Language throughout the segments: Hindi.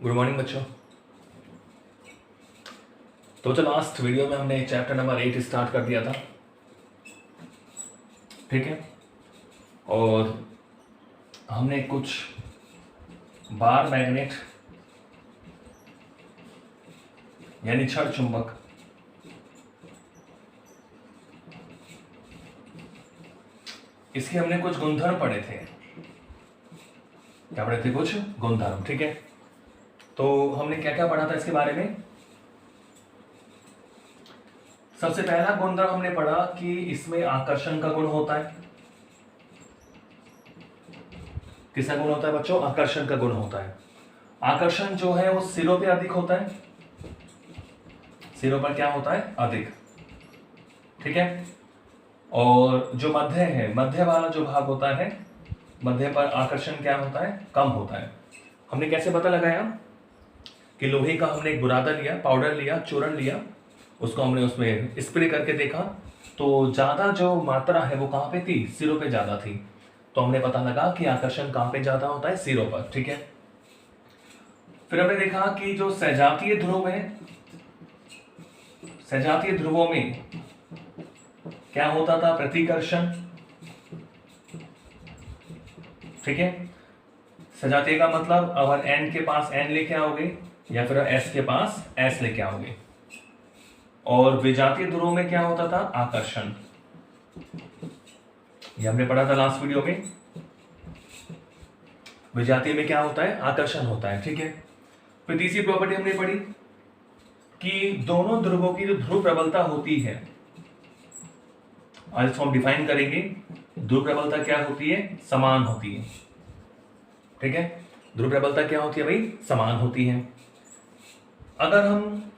गुड मॉर्निंग बच्चों। तो लास्ट वीडियो में हमने चैप्टर नंबर 8 स्टार्ट कर दिया था, ठीक है। और हमने कुछ बार मैग्नेट यानी छड़ चुंबक इसके हमने कुछ गुणधर्म पढ़े थे। क्या पढ़े थे? कुछ गुणधर्म, ठीक है। तो हमने क्या क्या पढ़ा था इसके बारे में? सबसे पहला गुणधर्म हमने पढ़ा कि इसमें आकर्षण का गुण होता है। किसका गुण होता है बच्चों? आकर्षण का गुण होता है। आकर्षण जो है वो सिरों पे अधिक होता है। सिरों पर क्या होता है? अधिक, ठीक है। और जो मध्य है, मध्य वाला जो भाग होता है, मध्य पर आकर्षण क्या होता है? कम होता है। हमने कैसे पता लगाया कि लोहे का हमने एक बुरादा लिया, पाउडर लिया, चूर्ण लिया, उसको हमने उसमें स्प्रे करके देखा तो ज्यादा जो मात्रा है वो कहां पे थी? सिरों पे ज्यादा थी। तो हमने पता लगा कि आकर्षण कहां पे ज्यादा होता है? सिरों पर, ठीक है। फिर हमने देखा कि जो सजातीय ध्रुव है, सजातीय ध्रुवों में क्या होता था? प्रतिकर्षण, ठीक है। सजातीय का मतलब अगर एन के पास एन लेके आओगे या फिर एस के पास एस लेके आओगे। और विजातीय ध्रुवों में क्या होता था? आकर्षण। ये हमने पढ़ा था लास्ट वीडियो में। विजातीय में क्या होता है? आकर्षण होता है, ठीक है। फिर तीसरी प्रॉपर्टी हमने पढ़ी कि दोनों ध्रुवों की जो ध्रुव प्रबलता होती है, आज इसको हम डिफाइन करेंगे। ध्रुव प्रबलता क्या होती है? समान होती है, ठीक है। ध्रुव प्रबलता क्या होती है भाई? समान होती है। अगर हम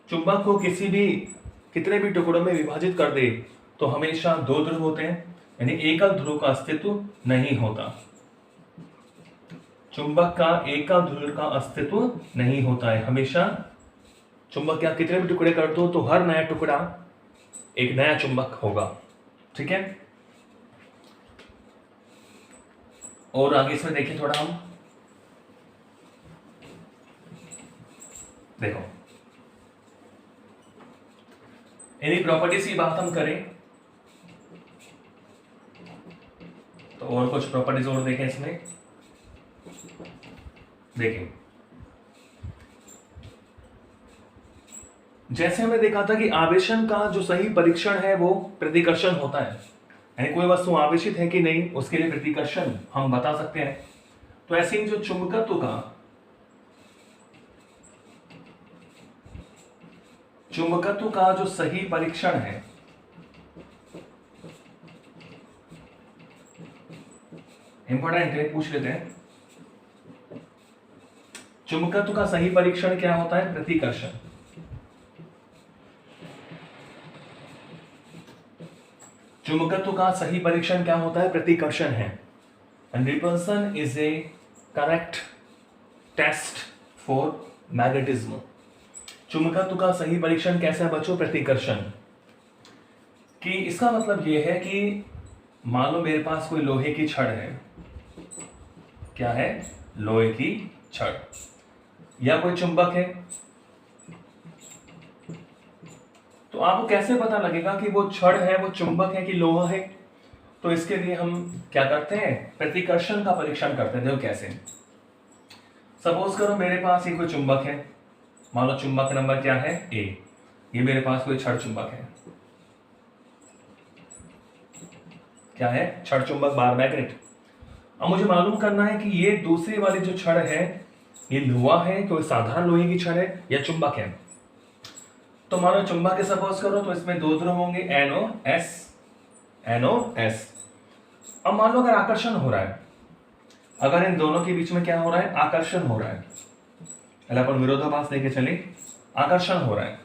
चुंबक को कितने भी टुकड़ों में विभाजित कर दे तो हमेशा दो ध्रुव होते हैं, यानी एकल ध्रुव का अस्तित्व नहीं होता। चुंबक का एकल ध्रुव का अस्तित्व नहीं होता है। हमेशा चुंबक क्या कितने भी टुकड़े कर दो तो हर नया टुकड़ा एक नया चुंबक होगा, ठीक है। और आगे इसमें देखें थोड़ा हम, देखो इन्हीं प्रॉपर्टीज की बात हम करें तो और कुछ प्रॉपर्टीज और देखें इसमें। देखें, जैसे हमने देखा था कि आवेशन का जो सही परीक्षण है वो प्रतिकर्षण होता है, यानी कोई वस्तु आवेशित है कि नहीं उसके लिए प्रतिकर्षण हम बता सकते हैं। तो ऐसे ही जो चुंबकत्व का जो सही परीक्षण है, इंपॉर्टेंट है, पूछ लेते हैं। चुंबकत्व का सही परीक्षण क्या होता है? प्रतिकर्षण। चुंबकत्व का सही परीक्षण क्या होता है? प्रतिकर्षण है। And repulsion is a correct test for magnetism. चुंबकत्व का सही परीक्षण कैसा है बच्चों? प्रतिकर्षण। कि इसका मतलब यह है कि मान लो मेरे पास कोई लोहे की छड़ है। क्या है? लोहे की छड़। या कोई चुंबक है, तो आपको कैसे पता लगेगा कि वो छड़ है, वो चुंबक है कि लोहा है? तो इसके लिए हम क्या करते हैं? प्रतिकर्षण का परीक्षण करते हैं। देखो कैसे। सपोज करो मेरे पास ये कोई चुंबक है, मान लो चुंबक नंबर क्या है? ए। ये मेरे पास कोई छड़ चुंबक है। क्या है? छड़ चुंबक बार मैग्नेट। अब मुझे मालूम करना है कि ये दूसरी वाली जो छड़ है ये लोहा है, कोई साधारण लोहे की छड़ है या चुंबक है। तो मान लो चुंबक है सपोज करो, तो इसमें दो ध्रुव होंगे, एनओ एस, एनओ एस। अब मान लो अगर आकर्षण हो रहा है, अगर इन दोनों के बीच में क्या हो रहा है? आकर्षण हो रहा है। पहले अपन विरोधाभास लेके चले, आकर्षण हो रहा है।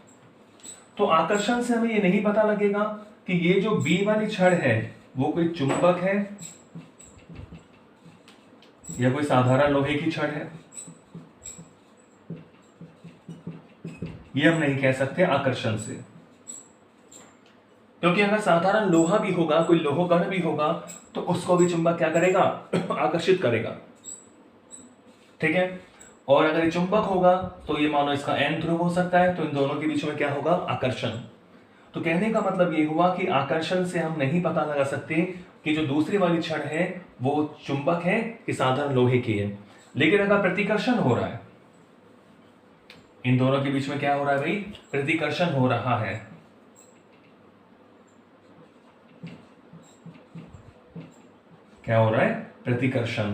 तो आकर्षण से हमें ये नहीं पता लगेगा कि ये जो बी वाली छड़ है वो कोई चुंबक है या कोई साधारण लोहे की छड़ है। ये हम नहीं कह सकते आकर्षण से, क्योंकि अगर साधारण लोहा भी होगा, कोई लोह कण भी होगा, तो उसको भी चुंबक क्या करेगा? आकर्षित करेगा, ठीक है। और अगर ये चुंबक होगा तो ये मानो इसका n ध्रुव हो सकता है, तो इन दोनों के बीच में क्या होगा, आकर्षण। तो कहने का मतलब ये हुआ कि आकर्षण से हम नहीं पता लगा सकते कि जो दूसरी वाली छड़ है वो चुंबक है कि साधारण लोहे की है। लेकिन अगर प्रतिकर्षण हो रहा है, इन दोनों के बीच में क्या हो रहा है भाई, प्रतिकर्षण हो रहा है। क्या हो रहा है, प्रतिकर्षण।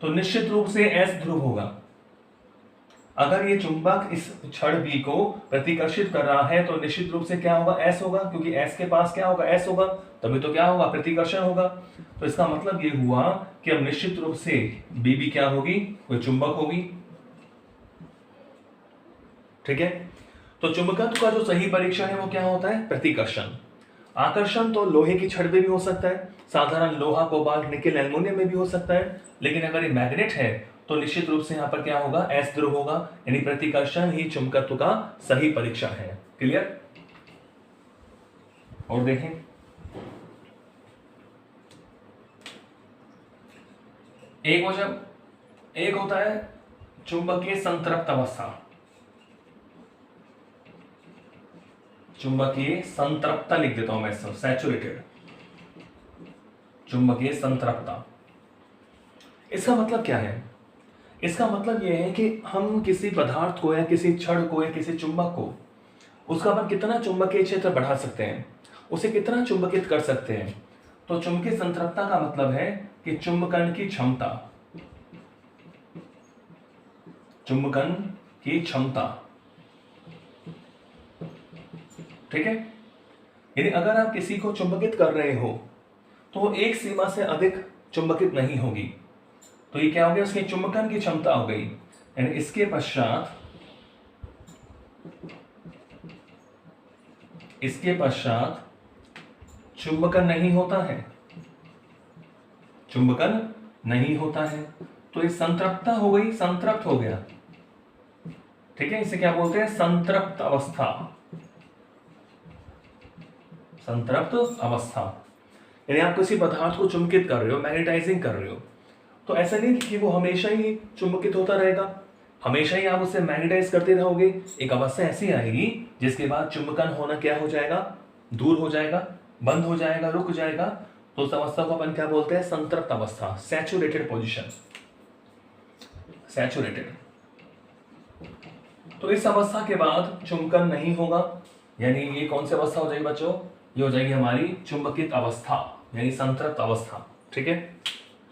तो निश्चित रूप से S ध्रुव होगा। अगर ये चुंबक इस छड़ B को प्रतिकर्षित कर रहा है तो निश्चित रूप से क्या होगा, S होगा, क्योंकि S के पास क्या होगा, S होगा, तभी तो क्या होगा, प्रतिकर्षण होगा। तो इसका मतलब ये हुआ कि अब निश्चित रूप से BB क्या होगी, कोई चुंबक होगी। ठीक है, तो चुंबकत्व का जो सही परीक्षण है वो क्या होता है, प्रतिकर्षण। आकर्षण तो लोहे की छड़ पे भी हो सकता है, साधारण लोहा, कोबाल्ट, निकेल, एल्युमिनियम में भी हो सकता है। लेकिन अगर ये मैग्नेट है तो निश्चित रूप से यहां पर क्या होगा, S ध्रुव होगा, यानी प्रतिकर्षण ही चुंबकत्व का सही परीक्षण है। क्लियर। और देखें, एक होता है चुंबकीय संतृप्त अवस्था, चुंबकीय संतृप्तता लिख देता हूं मैं इसको, सैचुरेटेड, चुंबकीय संतृप्तता। इसका मतलब क्या है, इसका मतलब यह है कि हम किसी पदार्थ को या किसी छड़ को या किसी चुंबक को, उसका अपन कितना चुंबकीय क्षेत्र बढ़ा सकते हैं, उसे कितना चुंबकित कर सकते हैं। तो चुंबकीय संतृप्तता का मतलब है कि चुंबकन की क्षमता, चुंबकन की क्षमता। ठीक है, यदि अगर आप किसी को चुंबकित कर रहे हो तो एक सीमा से अधिक चुंबकित नहीं होगी, तो ये क्या हो गया, उसकी चुंबकन की क्षमता हो गई। यानी इसके पश्चात चुंबकन नहीं होता है, चुंबकन नहीं होता है, तो ये संतृप्तता हो गई, संतृप्त हो गया। ठीक है, इसे क्या बोलते हैं, संतृप्त अवस्था, संतृप्त अवस्था। यानी आप किसी पदार्थ को चुंबकित कर रहे हो, मैग्नेटाइजिंग कर रहे हो, तो ऐसा नहीं कि वो हमेशा ही चुंबकित होता रहेगा, हमेशा ही आप उसे मैग्नेटाइज करते रहोगे। एक अवस्था ऐसी आएगी जिसके बाद चुंबकन होना क्या हो जाएगा, दूर हो जाएगा, बंद हो जाएगा, रुक जाएगा। तो उस अवस्था को अपन क्या बोलते हैं, संतृप्त अवस्था, सैचुरेटेड पोजीशन, सैचुरेटेड। तो इस अवस्था के बाद चुंबकन नहीं होगा, यानी ये कौन सी अवस्था हो जाएगी बच्चों, ये हो जाएगी हमारी चुंबकित अवस्था, यानी संतृप्त अवस्था। ठीक है,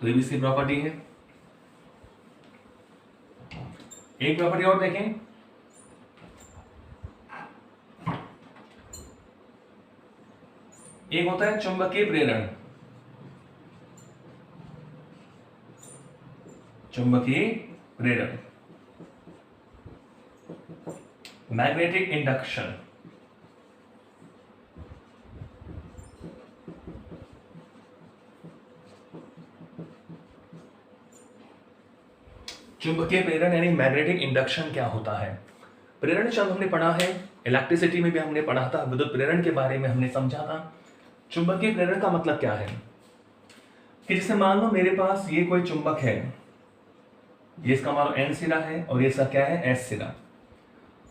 तो ये भी इसकी प्रॉपर्टी है। एक प्रॉपर्टी और देखें, एक होता है चुंबकीय प्रेरण, चुंबकीय प्रेरण, मैग्नेटिक इंडक्शन। चुंबकीय प्रेरण यानी मैग्नेटिक इंडक्शन क्या होता है। प्रेरण शब्द हमने पढ़ा है, इलेक्ट्रिसिटी में भी हमने पढ़ा था, विद्युत प्रेरण के बारे में हमने समझा था। चुंबकीय प्रेरण का मतलब क्या है कि जैसे मान लो मेरे पास ये कोई चुंबक है, ये इसका मान लो N सिरा है और ये इसका क्या है, S सिरा।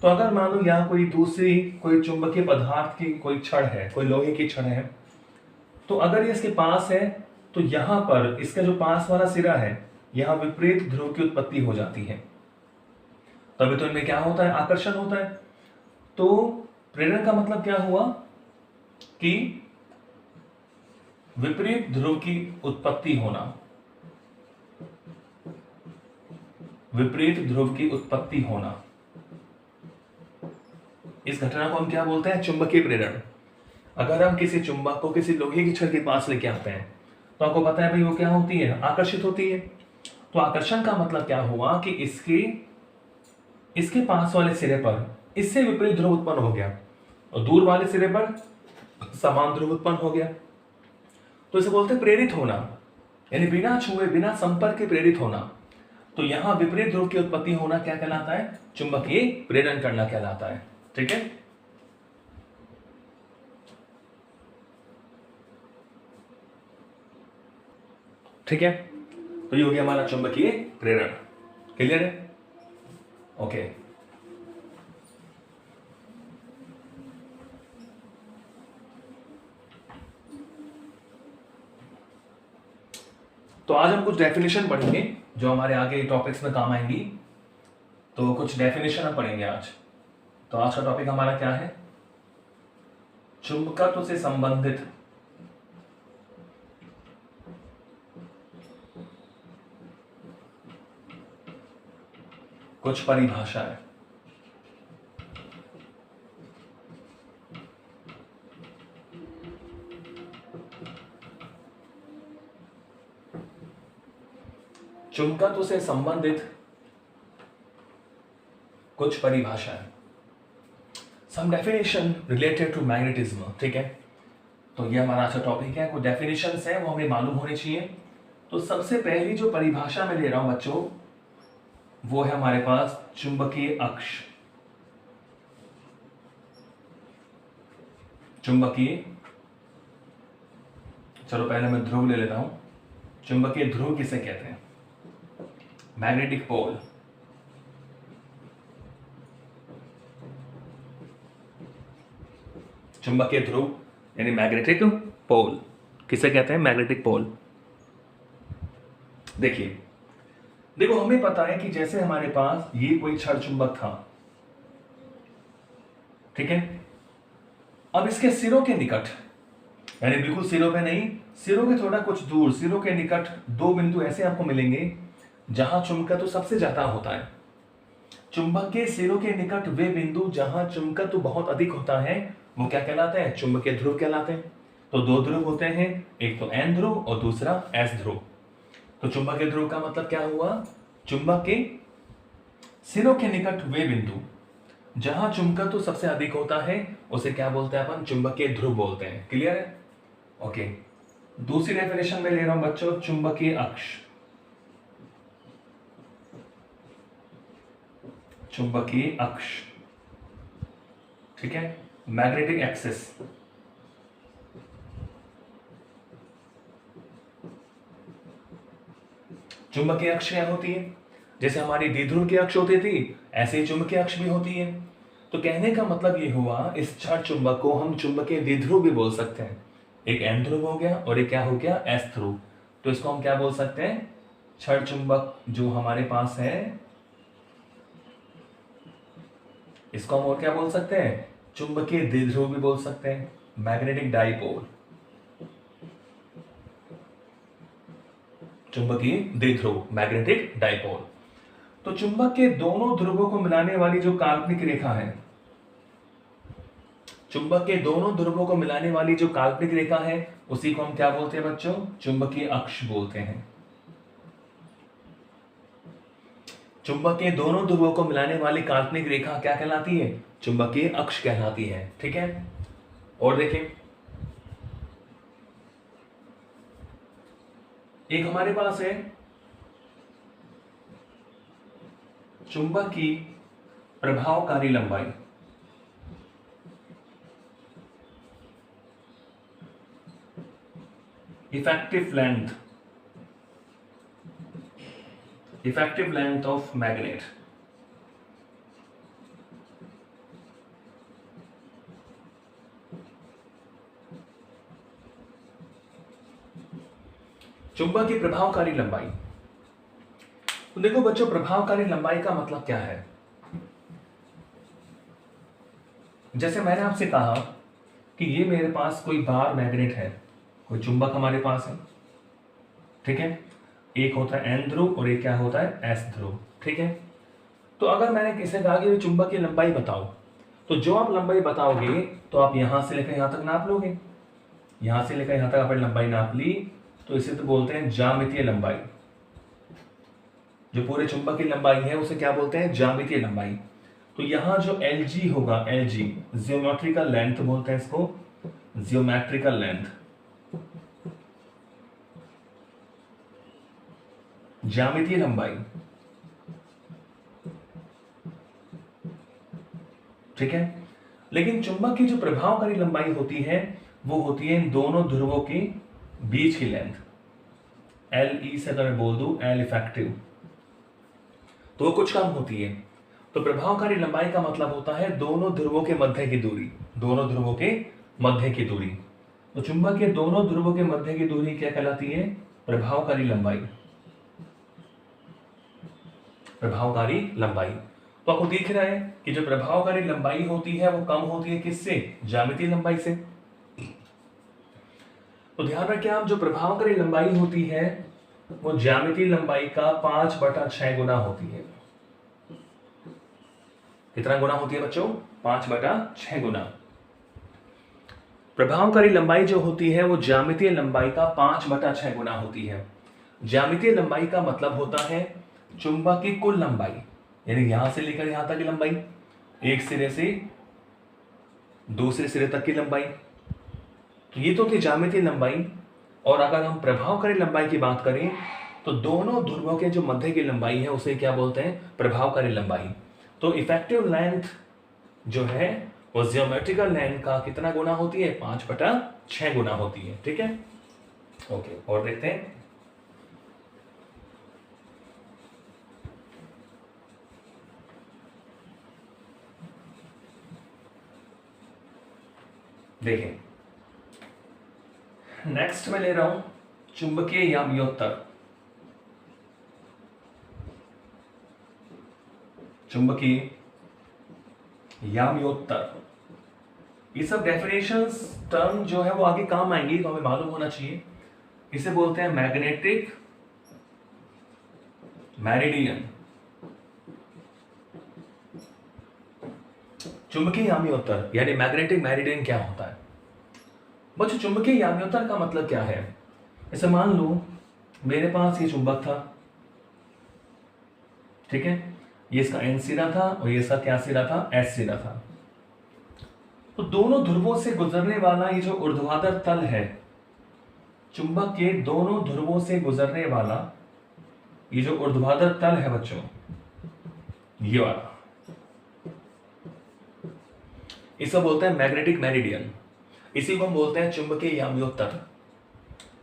तो अगर मान लो यहाँ कोई दूसरी कोई चुंबकीय पदार्थ की कोई छड़ है, कोई लोहे की छड़ है, तो अगर ये इसके पास है तो यहाँ पर इसका जो पास वाला सिरा है, यहाँ विपरीत ध्रुव की उत्पत्ति हो जाती है, तभी तो इनमें क्या होता है, आकर्षण होता है। तो प्रेरण का मतलब क्या हुआ कि विपरीत ध्रुव की उत्पत्ति होना, विपरीत ध्रुव की उत्पत्ति होना, इस घटना को हम क्या बोलते हैं, चुंबकीय प्रेरण। अगर हम किसी चुंबक को किसी लोहे की छड़ के पास लेके आते हैं तो आपको पता है भाई वो क्या होती है, आकर्षित होती है। तो आकर्षण का मतलब क्या हुआ कि इसके पास वाले सिरे पर इससे विपरीत ध्रुव उत्पन्न हो गया और दूर वाले सिरे पर समान ध्रुव उत्पन्न हो गया। तो इसे बोलते हैं प्रेरित होना, यानी बिना छुए बिना संपर्क के प्रेरित होना। तो यहां विपरीत ध्रुव की उत्पत्ति होना क्या कहलाता है, चुंबकीय प्रेरण करना कहलाता है। ठीक है, ठीक है, तो ये हो गया हमारा चुंबकीय प्रेरण। क्लियर है। ओके, तो आज हम कुछ डेफिनेशन पढ़ेंगे जो हमारे आगे टॉपिक्स में काम आएंगी। तो कुछ डेफिनेशन हम पढ़ेंगे आज। तो आज का टॉपिक हमारा क्या है? चुंबकत्व से संबंधित कुछ परिभाषाएं। चुंबकत्व से संबंधित कुछ परिभाषाएं, सम डेफिनेशन रिलेटेड टू मैग्नेटिज्म। ठीक है, तो ये हमारा अच्छा टॉपिक है। कुछ डेफिनेशंस हैं वो हमें मालूम होने चाहिए। तो सबसे पहली जो परिभाषा मैं ले रहा हूं बच्चों, वो है हमारे पास चुंबकीय अक्ष। चुंबकीय, चलो पहले मैं ध्रुव ले लेता हूं। चुंबकीय ध्रुव किसे कहते हैं? Magnetic pole. चुंबकीय ध्रुव यानी मैग्नेटिक पोल किसे कहते हैं? Magnetic pole. देखिए, देखो हमें पता है कि जैसे हमारे पास ये कोई क्षण चुंबक था, ठीक है। अब इसके सिरों के निकट, यानी बिल्कुल सिरों पे नहीं, सिरों के थोड़ा कुछ दूर, सिरों के निकट दो बिंदु ऐसे आपको मिलेंगे जहां चुंबकत्व सबसे ज्यादा होता है। चुंबक के सिरों के निकट वे बिंदु जहां चुंबकत्व बहुत अधिक होता है वो क्या कहलाते हैं? चुंबकीय ध्रुव कहलाते हैं। तो दो ध्रुव होते हैं, एक तो एन ध्रुव और दूसरा एस ध्रुव। तो चुंबकीय ध्रुव का मतलब क्या हुआ? चुंबक के सिरों के निकट वे बिंदु जहां चुंबकत्व सबसे अधिक होता है उसे क्या बोलते हैं अपन? चुंबकीय ध्रुव बोलते हैं। क्लियर है? ओके, दूसरी डेफिनेशन में ले रहा हूं बच्चों, चुंबकीय अक्ष। चुंबकीय अक्ष, ठीक है, मैग्नेटिक एक्सिस। चुंबकीय अक्ष क्या होती है? जैसे हमारी द्विध्रुव की अक्ष होती थी, ऐसे ही चुंबकीय अक्ष भी होती है। तो कहने का मतलब ये हुआ, इस क्षण चुंबक को हम चुंबकीय द्विध्रुव भी बोल सकते हैं। एक एन ध्रुव हो गया और एक क्या हो गया? एस ध्रुव। तो इसको हम क्या बोल सकते हैं? क्षण चुंबक जो हमारे पास है, इसको हम और क्या बोल सकते हैं? चुंबकीय द्विध्रुव भी बोल सकते हैं, मैग्नेटिक डाइपोल। चुंबकीय द्विध्रुव, मैग्नेटिक डाइपोल। तो चुंबक के दोनों ध्रुवों को मिलाने वाली जो काल्पनिक रेखा है, चुंबक के दोनों ध्रुवों को मिलाने वाली जो काल्पनिक रेखा है उसी को हम क्या बोलते हैं बच्चों? चुंबकीय अक्ष बोलते हैं। चुंबक के दोनों ध्रुवों को मिलाने वाली काल्पनिक रेखा क्या कहलाती है? चुंबकीय अक्ष कहलाती है। ठीक है, और देखें, एक हमारे पास है चुंबक की प्रभावकारी लंबाई। Effective length of magnet. चुंबक की प्रभावकारी लंबाई। तो देखो बच्चों, प्रभावकारी लंबाई का मतलब क्या है? जैसे मैंने आपसे कहा कि ये मेरे पास कोई बार मैग्नेट है, कोई चुंबक हमारे पास है, ठीक है। एक होता है एन ध्रुव और एक क्या होता है? एस ध्रुव। ठीक है, तो अगर मैंने किसी कहा कि चुंबक की लंबाई बताओ, तो जो आप लंबाई बताओगे तो आप यहां से लेकर यहां तक नाप लोगे। यहां से लेकर यहां तक आपने लंबाई नाप ली, तो इसे तो बोलते हैं ज्यामितीय लंबाई। जो पूरे चुंबक की लंबाई है उसे क्या बोलते हैं? ज्यामितीय लंबाई। तो यहां जो LG होगा, LG जियोमेट्रिकल लेंथ बोलते हैं इसको, जियोमेट्रिकल लेंथ, ज्यामितीय लंबाई। ठीक है, लेकिन चुंबक की जो प्रभावकारी लंबाई होती है वो होती है इन दोनों ध्रुवों के बीच की लेंथ। LE से अगर मैं बोल दूं L इफेक्टिव, तो वो कुछ कम होती है। तो प्रभावकारी लंबाई का मतलब होता है दोनों ध्रुवों के मध्य की दूरी, दोनों ध्रुवों के मध्य की दूरी। तो चुंबक के दोनों ध्रुवों के मध्य की दूरी क्या कहलाती है? प्रभावकारी लंबाई। प्रभावकारी लंबाई। तो आपको दिख रहा है कि जो प्रभावकारी लंबाई होती है वो कम होती है किससे? ज्यामितीय लंबाई से। तो ध्यान रखें आप, जो प्रभावकारी लंबाई होती है वो ज्यामितीय लंबाई का 5/6 गुना होती है। कितना गुना होती है बच्चों? 5/6 गुना। प्रभावकारी लंबाई जो होती है वो ज्यामितीय लंबाई का 5/6 गुना होती है। ज्यामितीय लंबाई का मतलब होता है चुंबक की कुल लंबाई, यानी यहां से लेकर यहां तक की लंबाई, एक सिरे से दूसरे सिरे तक की लंबाई। तो ये तो थी ज्यामितीय लंबाई। और अगर हम प्रभावकारी लंबाई की बात करें तो दोनों ध्रुवों के जो मध्य की लंबाई है उसे क्या बोलते हैं? प्रभावकारी लंबाई। तो इफेक्टिव लेंथ जो है वो ज्योमेट्रिकल लेंथ का कितना गुना होती है? 5/6 गुना होती है। ठीक है, ओके। और देखते हैं, देखें नेक्स्ट मैं ले रहा हूं चुंबकीय याम्योत्तर। चुंबकीय याम्योत्तर, ये सब डेफिनेशंस टर्म जो है वो आगे काम आएंगी, तो हमें मालूम होना चाहिए। इसे बोलते हैं मैग्नेटिक मेरिडियन। चुंबकीय याम्योत्तर यानी मैग्नेटिक मेरिडियन क्या होता है? बच्चों चुंबकीय याम्योत्तर का मतलब क्या है? जैसे मान लो मेरे पास ये चुंबक था, ठीक है, ये इसका एन सिरा था और ये इसका क्या सिरा था? एस सिरा था। तो दोनों ध्रुवों से गुजरने वाला ये जो ऊर्ध्वाधर तल है, चुंबक के दोनों ध्रुवों से गुजरने वाला ये जो ऊर्ध्वाधर तल है बच्चों, ये वाला, इसे बोलते हैं मैग्नेटिक मेरिडियन। इसी को हम बोलते हैं चुंबकीय याम्योत्तर।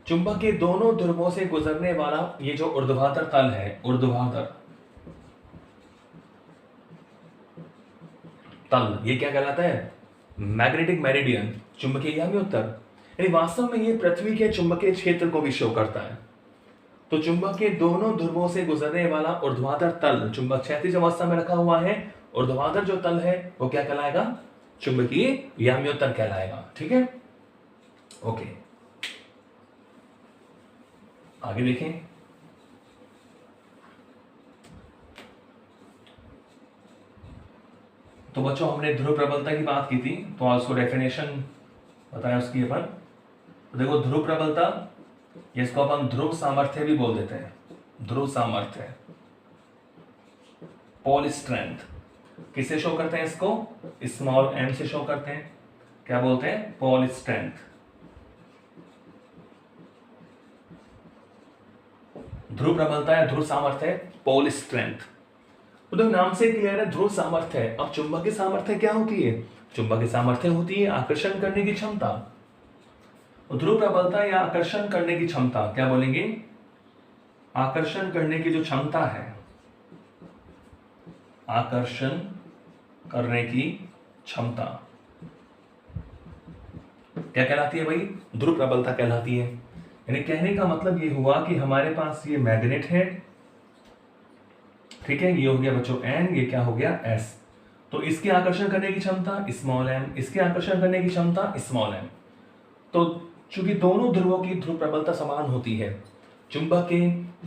चुंबक के दोनों ध्रुवों से गुजरने वाला ये जो ऊर्ध्वाधर तल है, ऊर्ध्वाधर तल, ये क्या कहलाता है? मैग्नेटिक मेरिडियन, चुंबकीय याम्योत्तर। यानी वास्तव में ये पृथ्वी के चुंबकीय क्षेत्र को भी शो करता है। तो चुंबक के दोनों ध्रुवों से गुजरने वाला ऊर्ध्वाधर तल, चुंबक क्षैतिज अवस्था में रखा हुआ है, ऊर्ध्वाधर जो तल है वो क्या कहलाएगा? चुंबकीय याम्योत्तर कहलाएगा। ठीक है, ओके। आगे देखें, तो बच्चों हमने ध्रुव प्रबलता की बात की थी, तो आज उसको डेफिनेशन बताया उसकी अपन। तो देखो ध्रुव प्रबलता, इसको अपन ध्रुव सामर्थ्य भी बोल देते हैं। ध्रुव सामर्थ्य, पोल स्ट्रेंथ, किससे शो करते हैं इसको? स्मॉल एम से शो करते हैं। क्या बोलते हैं? पोल स्ट्रेंथ। ध्रुव प्रबलता या ध्रुव सामर्थ्य, पोल स्ट्रेंथ। तो नाम से क्लियर है, ध्रुव सामर्थ्य है। अब चुंबकीय सामर्थ्य क्या होती है? चुंबकीय सामर्थ्य होती है आकर्षण करने की क्षमता। ध्रुव प्रबलता या आकर्षण करने की क्षमता, क्या बोलेंगे? आकर्षण करने की जो क्षमता है, आकर्षण करने की क्षमता क्या कहलाती है भाई? ध्रुव प्रबलता कहलाती है। यानी कहने का मतलब ये हुआ कि हमारे पास ये मैग्नेट है, ठीक है, ये हो गया बच्चों एन, ये क्या हो गया? एस। तो इसके आकर्षण करने की क्षमता स्मॉल एम, इसके आकर्षण करने की क्षमता स्मॉल एम। तो चूंकि दोनों ध्रुवों की ध्रुव प्रबलता समान होती है, चुंबक के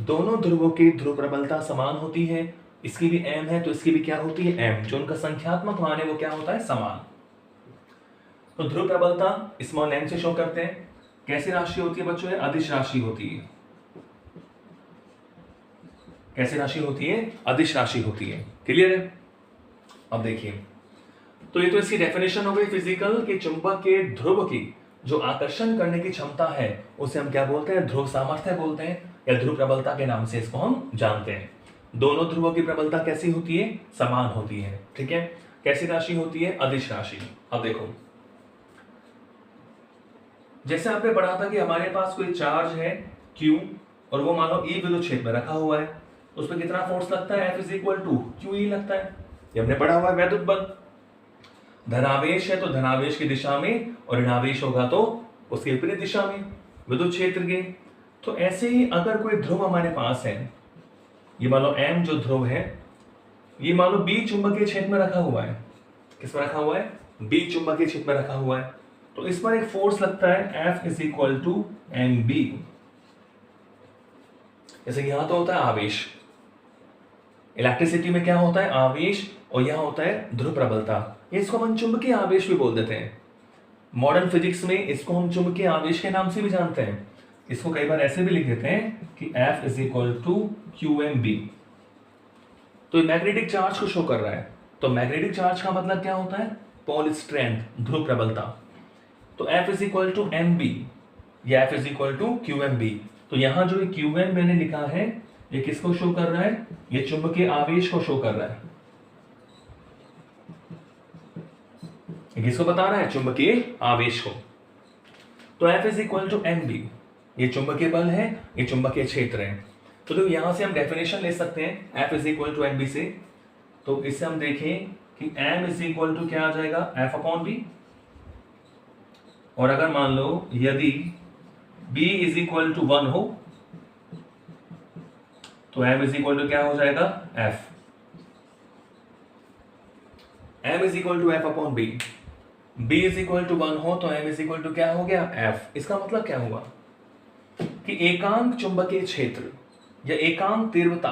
दोनों ध्रुवों की ध्रुव प्रबलता समान होती है, इसकी भी एम है तो इसकी भी क्या होती है? एम। जो उनका संख्यात्मक मान है वो क्या होता है? समान। तो ध्रुव प्रबलता स्मॉल एम से शो करते हैं। कैसी राशि होती है बच्चों? अदिश राशि होती है। कैसी राशि होती है? अदिश राशि होती है। क्लियर है? अब देखिए, तो ये तो इसकी डेफिनेशन हो गई फिजिकल कि चुंबक के ध्रुव की जो आकर्षण करने की क्षमता है उसे हम क्या बोलते हैं? ध्रुव सामर्थ्य बोलते हैं, या ध्रुव प्रबलता के नाम से इसको हम जानते हैं। दोनों ध्रुवों की प्रबलता कैसी होती है? समान होती है। ठीक है, कैसी राशि होती है? अदिश राशि। अब देखो, जैसे आपने पढ़ा था कि हमारे पास कोई चार्ज है Q और वो मान लो E विद्युत क्षेत्र में रखा हुआ है, उस पर कितना फोर्स लगता है? F = QE लगता है। ये हमने पढ़ा हुआ है वैद्युत बल। धनावेश है तो धनावेश की दिशा में, और ऋणावेश होगा तो उसके विपरीत दिशा में विद्युत क्षेत्र के। तो ऐसे ही अगर कोई ध्रुव हमारे पास है, ये मान लो m जो ध्रुव है, ये मान लो B चुंबकीय क्षेत्र में रखा हुआ है। किस में रखा हुआ है? B चुंबकीय क्षेत्र में रखा हुआ है। तो इस पर एक फोर्स लगता है F is equal to mb। जैसे यहां तो होता है आवेश, इलेक्ट्रिसिटी में क्या होता है? आवेश, और यहां होता है ध्रुव प्रबलता। इसको हम चुंबकीय आवेश भी बोल देते हैं। मॉडर्न फिजिक्स में इसको हम चुंबकीय आवेश के नाम से भी जानते हैं। इसको कई बार ऐसे भी लिख देते हैं कि F is equal to QMB। तो ये मैग्नेटिक चार्ज को शो कर रहा है। तो मैग्नेटिक चार्ज का मतलब क्या होता है? पोल स्ट्रेंथ, ध्रुव प्रबलता। तो F is equal to MB या F is equal to QMB। तो यहां जो QM मैंने लिखा है, ये किसको शो कर रहा है? ये चुंबकीय आवेश को शो कर रहा है। ये किसको बता रहा है? चुंबकीय आवेश को। तो F is equal to MB, ये चुंबकीय बल है, ये चुंबकीय क्षेत्र है। तो देखो यहां से हम डेफिनेशन ले सकते हैं F is equal to MB से। तो इससे हम देखें कि M इज इक्वल टू क्या आ जाएगा? F upon B। और अगर मान लो यदि B इज इक्वल टू 1 हो तो M इज इक्वल टू क्या हो जाएगा? F। M is equal to F upon B। B is equal to 1 हो तो M इज इक्वल टू क्या हो गया? F। इसका मतलब क्या हुआ कि एकांक चुंबकीय क्षेत्र या एकांक तीव्रता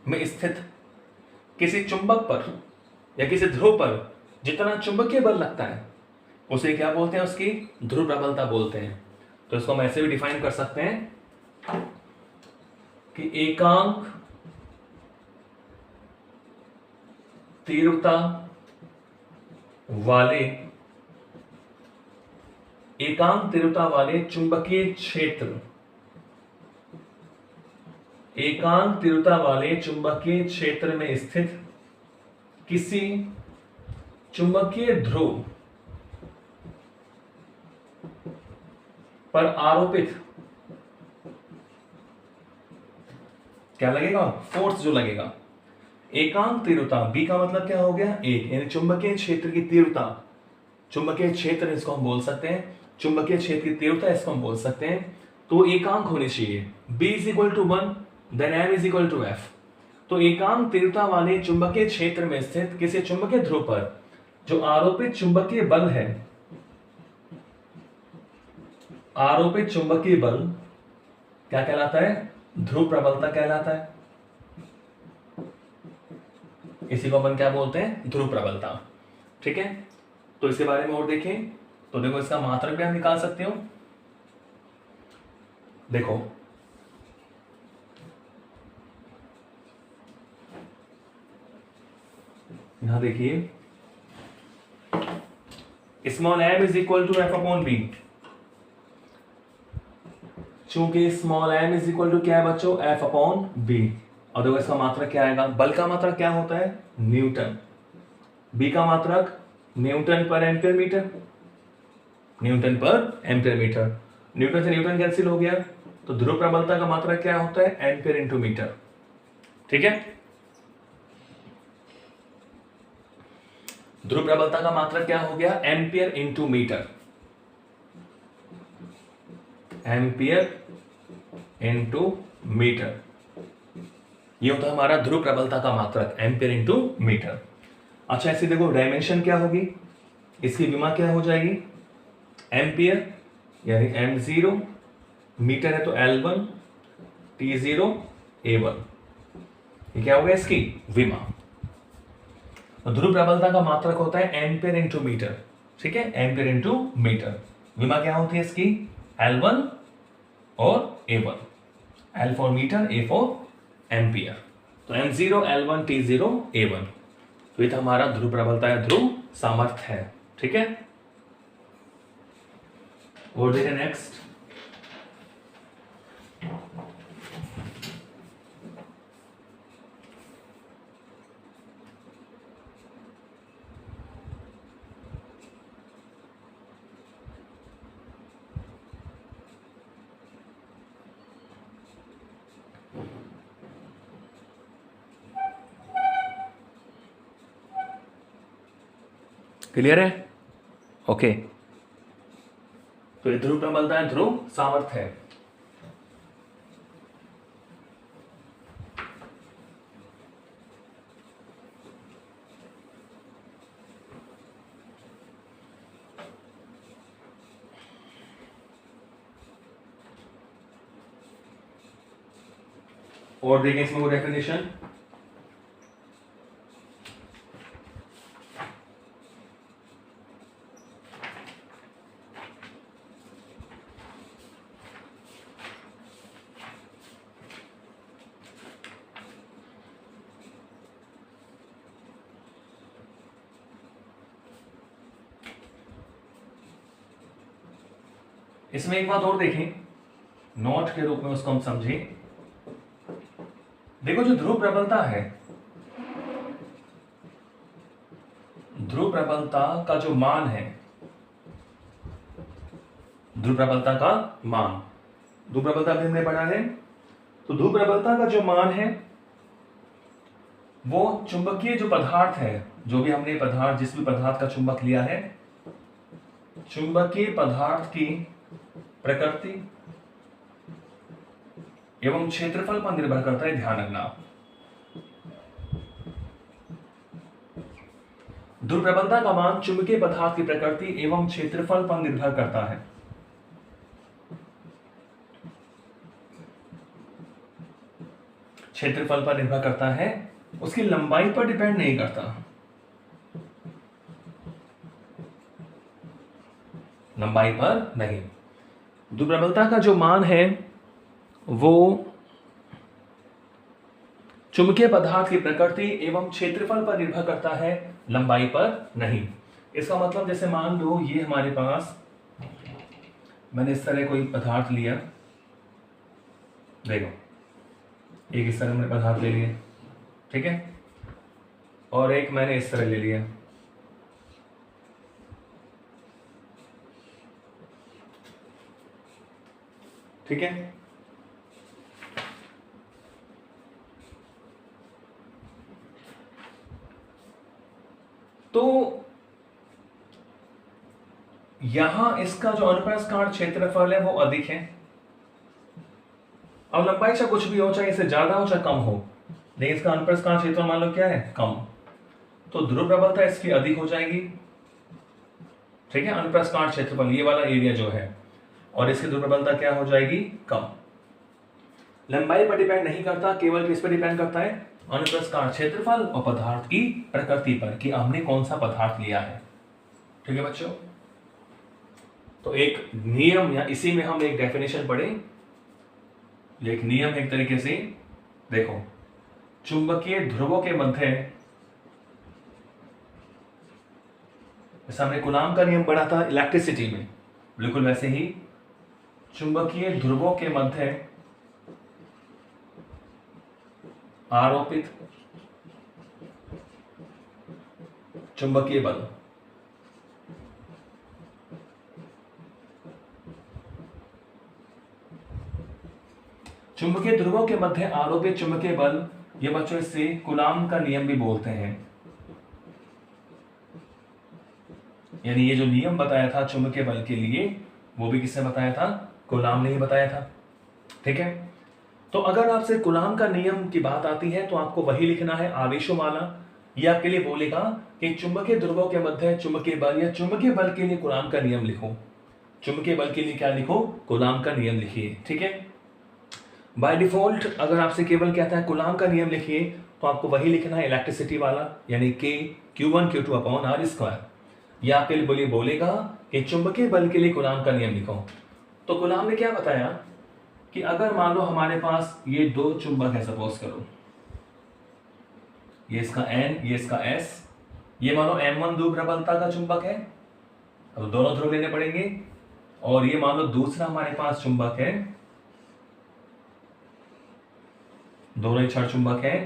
में स्थित किसी चुंबक पर या किसी ध्रुव पर जितना चुंबकीय बल लगता है उसे क्या बोलते हैं? उसकी ध्रुव प्रबलता बोलते हैं। तो इसको हम ऐसे भी डिफाइन कर सकते हैं कि एकांक तीव्रता वाले चुंबकीय क्षेत्र, एकांक तीव्रता वाले चुंबकीय क्षेत्र में स्थित किसी चुंबकीय ध्रुव पर आरोपित क्या लगेगा? फोर्स जो लगेगा। एकांक तीव्रता, B का मतलब क्या हो गया? एक, यानी चुंबकीय क्षेत्र की तीव्रता, चुंबकीय क्षेत्र इसको हम बोल सकते हैं, चुंबकीय क्षेत्र की तीव्रता इसको हम बोल सकते हैं। तो एकांक होनी चाहिए। B is equal to 1, then M is equal to F। तो एकांक तीव्रता वाले चुंबकीय क्षेत्र में स्थित किसी चुंबकीय ध्रुव पर जो आरोपित चुंबकीय बल है, आरोपित चुंबकीय बल क्या कहलाता है? ध्रुव प्रबलता कहलाता है। इसी को अपन क्या बोलते हैं? ध्रुव प्रबलता। ठीक है, तो इसके बारे में और देखें तो देखो इसका मात्रक भी हम निकाल सकते हो। देखो यहां देखिए, small m is equal to F upon B। चूंकि small m is equal to क्या है बच्चों? F upon B। और देखो इसका मात्रक क्या आएगा? बल का मात्रक क्या होता है? न्यूटन। B का मात्रक न्यूटन पर एम्पियर मीटर, न्यूटन पर एम्पियर मीटर। न्यूटन से न्यूटन कैंसिल हो गया, तो ध्रुव प्रबलता का मात्रक क्या होता है? Ampere into metre. ठीक है, ध्रुव प्रबलता का मात्रक क्या हो गया? Ampere into metre, ampere into metre. ये होता है हमारा ध्रुव प्रबलता का मात्रक, एम्पियर इंटू मीटर। अच्छा ऐसे देखो डायमेंशन क्या होगी? इसकी विमा क्या हो जाएगी? एम्पियर यानी m0, मीटर है तो L1, T0, A1। ये क्या हो गया? इसकी विमा। ध्रुव प्रबलता का मात्रक होता है एम्पियर इंटू मीटर। ठीक है, एम्पियर इंटू मीटर। विमा क्या होती है इसकी? L1 और A1। L for metre, A for ampere. तो M0, L1, T0, A1। तो ये तो हमारा ध्रुव प्रबलता या ध्रुव सामर्थ्य है। ठीक है, और देखिए नेक्स्ट, क्लियर है? ओके, तो ये ध्रुव प्रबलता है, ध्रुव सामर्थ्य है। और देखें इसमें वो डेफिनेशन, इसमें एक बात और देखें, नोट के रूप में उसको हम समझें। देखो जो ध्रुव प्रबलता है, ध्रुव प्रबलता का जो मान है, ध्रुव प्रबलता का मान, ध्रुव प्रबलता भी हमने पढ़ा है, तो ध्रुव प्रबलता का जो मान है वो चुंबकीय जो पदार्थ है, जो भी हमने पदार्थ, जिस भी पदार्थ का चुंबक लिया है, चुंबकीय पदार्थ की प्रकृति एवं क्षेत्रफल पर निर्भर करता है। ध्यान रखना, ध्रुव प्रबलता का मान चुंबकीय पदार्थ की प्रकृति एवं क्षेत्रफल पर निर्भर करता है। क्षेत्रफल पर निर्भर करता है, उसकी लंबाई पर डिपेंड नहीं करता। लंबाई पर नहीं। ध्रुव प्रबलता का जो मान है वो चुंबकीय पदार्थ की प्रकृति एवं क्षेत्रफल पर निर्भर करता है, लंबाई पर नहीं। इसका मतलब जैसे मान लो ये हमारे पास, मैंने इस तरह कोई पदार्थ लिया, देखो एक इस तरह मैंने पदार्थ ले लिया, ठीक है, और एक मैंने इस तरह ले लिया, ठीक है। तो यहां इसका जो अनुप्रस्थ क्षेत्रफल है वो अधिक है। अब लंबाई चाहे कुछ भी हो, चाहे इससे ज्यादा हो चाहे कम हो, लेकिन इसका अनुप्रस्थ क्षेत्रफल मान लो क्या है, कम, तो ध्रुव प्रबलता इसकी अधिक हो जाएगी, ठीक है। अनुप्रस्थ क्षेत्रफल ये वाला एरिया जो है, और इसकी ध्रुव प्रबलता क्या हो जाएगी, कम। लंबाई पर डिपेंड नहीं करता, केवल किस पर डिपेंड करता है, अनुप्रस्थ क्षेत्रफल और पदार्थ की प्रकृति पर, कि हमने कौन सा पदार्थ लिया है, ठीक है बच्चों। तो एक नियम, या इसी में हम एक डेफिनेशन पढ़े, एक नियम एक तरीके से, देखो चुंबकीय ध्रुवों के मध्य, जैसे हमने कूलाम का नियम पढ़ा था इलेक्ट्रिसिटी में, बिल्कुल वैसे ही चुंबकीय ध्रुवों के मध्य आरोपित चुंबकीय बल, चुंबकीय ध्रुवों के मध्य आरोपित चुंबकीय बल, ये बच्चों इसे कूलाम का नियम भी बोलते हैं। यानी ये जो नियम बताया था चुंबकीय बल के लिए, वो भी किसने बताया था, कूलाम ने ही बताया था, ठीक है। तो अगर आपसे कूलाम का नियम की बात आती है तो आपको वही लिखना है, आवेशोमाला। ये आपके लिए बोलेगा कि चुंबकीय ध्रुवों के मध्य चुंबकीय बल, या चुंबकीय बल के लिए कूलाम का नियम लिखो। चुंबकीय बल के लिए क्या लिखो, कूलाम का नियम लिखिए, ठीक है। बाय डिफॉल्ट अगर आपसे केवल कहता है कूलाम का नियम लिखिए, तो आपको वही लिखना है इलेक्ट्रिसिटी वाला, यानी K Q1 Q2 upon R square. यह आपके लिए बोलेगा कि चुंबकीय बल के लिए कूलाम का नियम लिखो। तो कूलाम ने क्या बताया कि अगर मान लो हमारे पास ये दो चुंबक है, सपोज करो ये इसका N, ये इसका S, ये मान लो M1 ध्रुव प्रबलता का चुंबक है, अब दोनों ध्रुव लेने पड़ेंगे, और ये मान लो दूसरा हमारे पास चुंबक है, दोनों ही क्षण चुंबक है,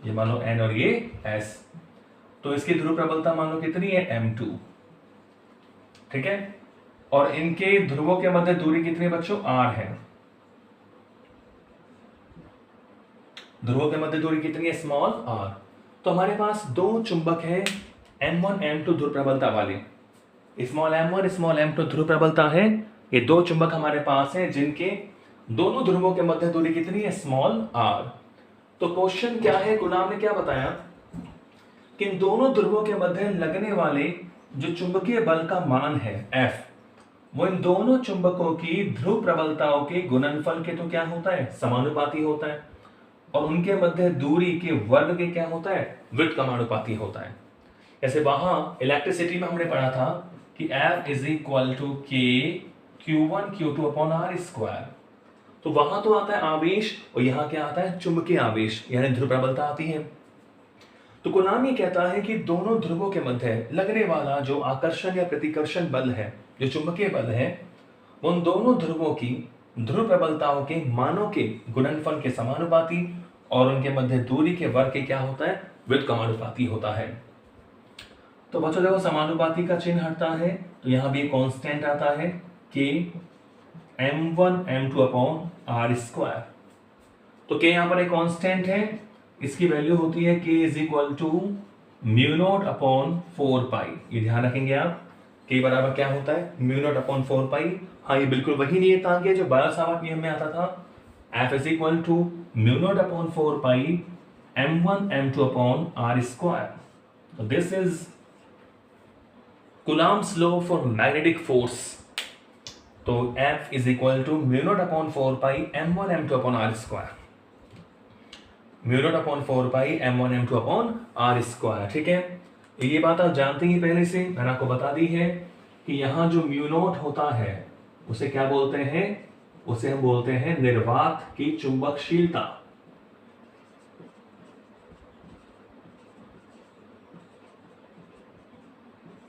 ये मान लो N और ये S, तो इसकी ध्रुव प्रबलता मान लो कितनी है, M2, ठीक है। और इनके ध्रुवों के मध्य दूरी कितनी बच्चों, R है। ध्रुवों के मध्य दूरी कितनी है, स्मॉल r। तो हमारे पास दो चुंबक है M1 M2 ध्रुव प्रबलता वाले, स्मॉल m1 स्मॉल m2 ध्रुव प्रबलता है। ये दो चुंबक हमारे पास हैं जिनके दोनों ध्रुवों के मध्य दूरी कितनी है, स्मॉल r। तो क्वेश्चन क्या है, गुलाम ने क्या बताया कि इन दोनों ध्रुवों के मध्य लगने वाले जो चुंबकीय बल का मान है F, वो इन दोनों चुंबकों की ध्रुव प्रबलताओं के गुणनफल के तो क्या होता है, समानुपाती होता है, और उनके मध्य दूरी के वर्ग के क्या होता है, व्युत्क्रमानुपाती होता है। जैसे वहां इलेक्ट्रिसिटी में हमने पढ़ा था कि F इज इक्वल टू के Q1 Q2 upon are square. तो वहां तो आता है आवेश और यहां क्या आता है, चुंबकीय आवेश, यानी ध्रुव प्रबलता आती है। तो गुलाम ये कहता है कि दोनों ध्रुवों के मध्य लगने वाला जो आकर्षण या प्रतिकर्षण बल है, जो चुंबकीय बल है, उन दोनों ध्रुवों की ध्रुव प्रबलताओं के मानों के गुणनफल के समानुपाती और उनके मध्य दूरी के वर्ग के क्या होता है, व्युत्क्रमानुपाती होता है। तो बच्चों देखो, समानुपाती का चिन्ह हटता है तो यहां भी कांस्टेंट आता है के m1 m2 upon are square. तो के यहां पर एक कांस्टेंट है, इसकी वैल्यू होती है k is equal to mu naught upon 4 pi. ये ध्यान रखेंगे आप, k बराबर क्या होता है, म्यू नॉट अपॉन 4 पाई। हाँ, ये बिल्कुल वही नियतांक है जो 12 सामान्य नियम में आता था। f is equal to mu naught upon 4 pi m1 m2 upon are square. तो this is Coulomb's law for magnetic force. तो F is equal to mu naught upon 4 pi m1 m2 upon are square, mu naught upon 4 pi m1 m2 upon are square. ठीक है, ये बात आप जानते ही पहले से, मैंने आपको बता दी है कि यहां जो म्यू नॉट होता है उसे क्या बोलते हैं, उसे हम बोलते हैं निर्वात की चुंबकशीलता।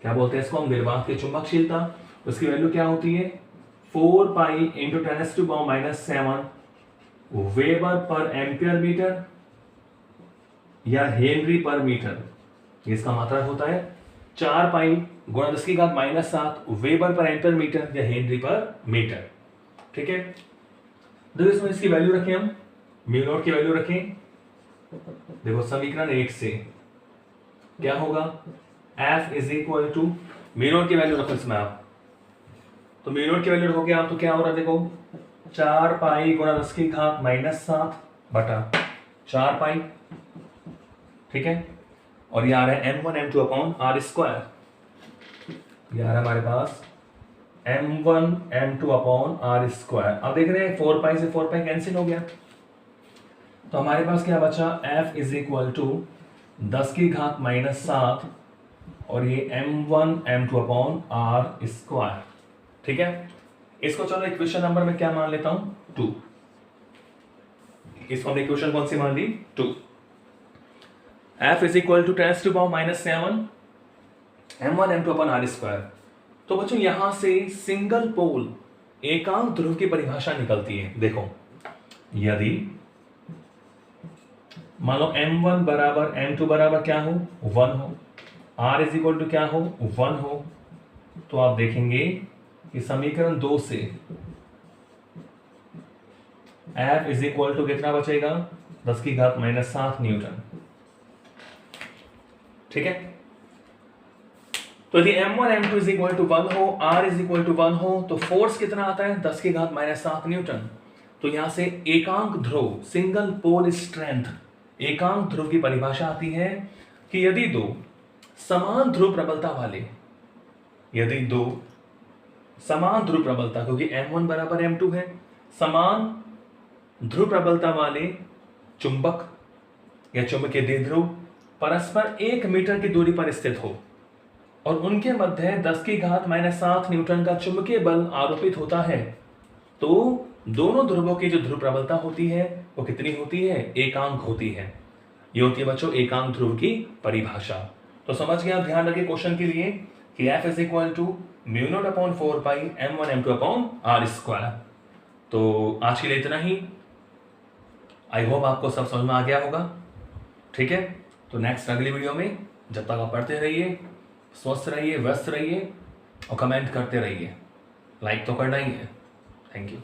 क्या बोलते हैं इसको हम, निर्वात की चुंबकशीलता। उसकी वैल्यू क्या होती है, 4 pi into 10⁻⁻7 weber per ampere metre या हेनरी पर मीटर। इसका मात्रक होता है 4 पाई गुणा 10⁻⁻7 वेबर पर एम्पियर मीटर या हेनरी पर मीटर। ठीक है, तो इसमें इसकी वैल्यू रखें हम, म्यू नॉट की वैल्यू रखें। देखो समीकरण 1 से क्या होगा, F is equal to mu naught की वैल्यू रखो इसमें आप, तो म्यू नॉट की वैल्यू रखोगे आप तो क्या हो रहा है, देखो 4 पाई गुणा 10⁻⁻7 बटा 4 पाई। ठीक है, और ये आ रहा है m1 m2 upon are square. ये आ रहा है हमारे पास m1 m2 upon are square. अब देख रहे हैं 4 पाई से 4 पाई कैंसिल हो गया, तो हमारे पास क्या बचा, F इज इक्वल टू 10⁻⁻7 और ये m1 m2 upon are square. ठीक है, इसको चलो इक्वेशन नंबर में क्या मान लेता हूं, 2। इसको हमने इक्वेशन कौन सी मान ली, 2। F is equal to 10⁻⁻7 m1 m2 upon are square. तो बच्चों यहां से सिंगल पोल एकांक ध्रुव की परिभाषा निकलती है। देखो, यदि मान लो m1 बराबर m2 बराबर क्या हो, 1 हो, r इज इक्वल टू क्या हो, 1 हो, तो आप देखेंगे कि समीकरण 2 से F इज इक्वल टू कितना बचेगा, 10⁻⁻7 न्यूटन। ठीक है, तो यदि m1 m2 is equal to 1 हो, r इज इक्वल टू 1 हो, तो फोर्स कितना आता है, 10⁻⁻7 न्यूटन। तो यहां से एकांक ध्रुव, सिंगल पोल स्ट्रेंथ, एकांक ध्रुव की परिभाषा आती है कि यदि दो समान ध्रुव प्रबलता वाले, यदि दो समान ध्रुव प्रबलता, क्योंकि m1 बराबर m2 है, समान ध्रुव प्रबलता वाले चुंबक या चुंबकीय द्विध्रुव परस्पर 1 मीटर की दूरी पर स्थित हो और उनके मध्य 10⁻⁻7 न्यूटन का चुंबकीय बल आरोपित होता है, तो दोनों ध्रुवों की जो ध्रुव प्रबलता होती है वो कितनी होती है, एकांक होती है। ये होती है बच्चों एकांक ध्रुव की परिभाषा। तो समझ गए आप, ध्यान रखिए क्वेश्चन के लिए कि F is equal to mu naught upon 4 pi m1 m2 upon are square. तो आज के लिए इतना ही, आई होप आपको सब समझ में आ गया होगा। ठीक है, तो नेक्स्ट अगली वीडियो में, जब तक आप पढ़ते रहिए, स्वस्थ रहिए, व्यस्त रहिए और कमेंट करते रहिए, लाइक तो करना ही है। Thank you.